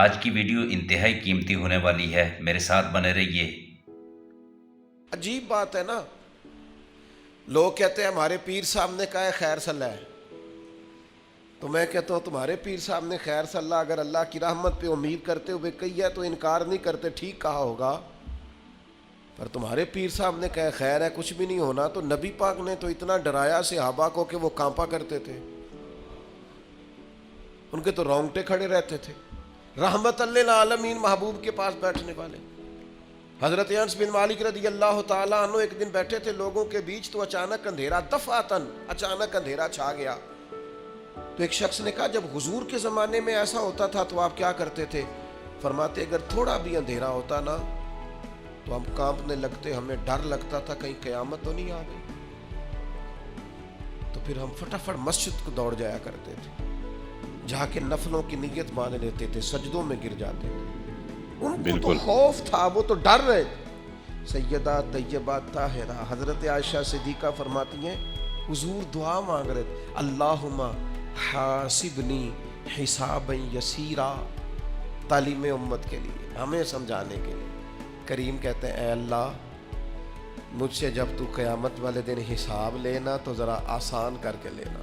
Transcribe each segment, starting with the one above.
آج کی ویڈیو انتہائی قیمتی ہونے والی ہے، میرے ساتھ بنے رہیے۔ عجیب بات ہے نا، لوگ کہتے ہیں ہمارے پیر صاحب نے کہا ہے خیر صلاح ہے، تو میں کہتا ہوں تمہارے پیر صاحب نے خیر صلاح اگر اللہ کی رحمت پہ امید کرتے ہوئے کہی ہے تو انکار نہیں کرتے، ٹھیک کہا ہوگا۔ پر تمہارے پیر صاحب نے کہا خیر ہے کچھ بھی نہیں ہونا، تو نبی پاک نے تو اتنا ڈرایا صحابہ کو کہ وہ کانپا کرتے تھے، ان کے تو رونگٹے کھڑے رہتے تھے۔ رحمت للعالمین محبوب کے پاس بیٹھنے والے حضرت انس بن مالک رضی اللہ تعالیٰ عنہ ایک دن بیٹھے تھے لوگوں کے بیچ، تو اچانک اندھیرا دفعتاً اچانک اندھیرا چھا گیا۔ تو ایک شخص نے کہا جب حضور کے زمانے میں ایسا ہوتا تھا تو آپ کیا کرتے تھے؟ فرماتے اگر تھوڑا بھی اندھیرا ہوتا نا تو ہم کانپنے لگتے، ہمیں ڈر لگتا تھا کہیں قیامت تو نہیں آ گئی، تو پھر ہم فٹافٹ مسجد کو دوڑ جایا کرتے تھے، جا کے نفلوں کی نیت مان لیتے تھے، سجدوں میں گر جاتے تھے۔ ان کو تو خوف تھا، وہ تو ڈر رہے تھے۔ سیدہ طیبہ طاہرہ حضرت عائشہ صدیقہ فرماتی ہیں حضور دعا مانگ رہے تھے، اللہم حاسبنی حسابا یسیرا، تعلیم امت کے لیے، ہمیں سمجھانے کے لیے۔ کریم کہتے ہیں اے اللہ مجھ سے جب تو قیامت والے دن حساب لینا تو ذرا آسان کر کے لینا۔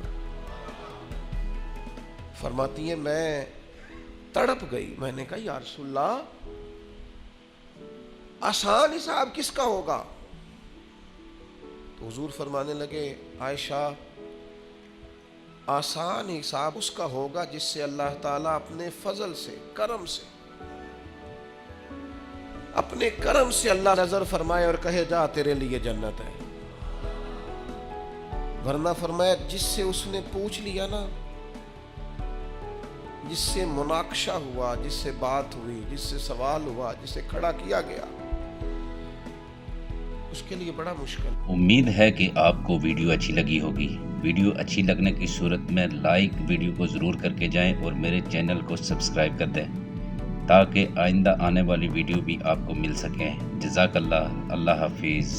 فرماتی ہیں میں تڑپ گئی، میں نے کہا یا رسول اللہ آسان حساب کس کا ہوگا؟ تو حضور فرمانے لگے عائشہ آسان حساب اس کا ہوگا جس سے اللہ تعالیٰ اپنے فضل سے، کرم سے، اپنے کرم سے اللہ نظر فرمائے اور کہے جا تیرے لیے جنت ہے۔ ورنہ فرمایا جس سے اس نے پوچھ لیا نا، جس سے مناقشہ ہوا، جس سے بات ہوئی، جس سے سوال ہوا، جس سے کھڑا کیا گیا، اس کے لیے بڑا مشکل۔ امید ہے کہ آپ کو ویڈیو اچھی لگی ہوگی۔ ویڈیو اچھی لگنے کی صورت میں لائک ویڈیو کو ضرور کر کے جائیں اور میرے چینل کو سبسکرائب کر دیں تاکہ آئندہ آنے والی ویڈیو بھی آپ کو مل سکیں۔ جزاک اللہ، اللہ حافظ،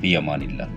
فی امان اللہ۔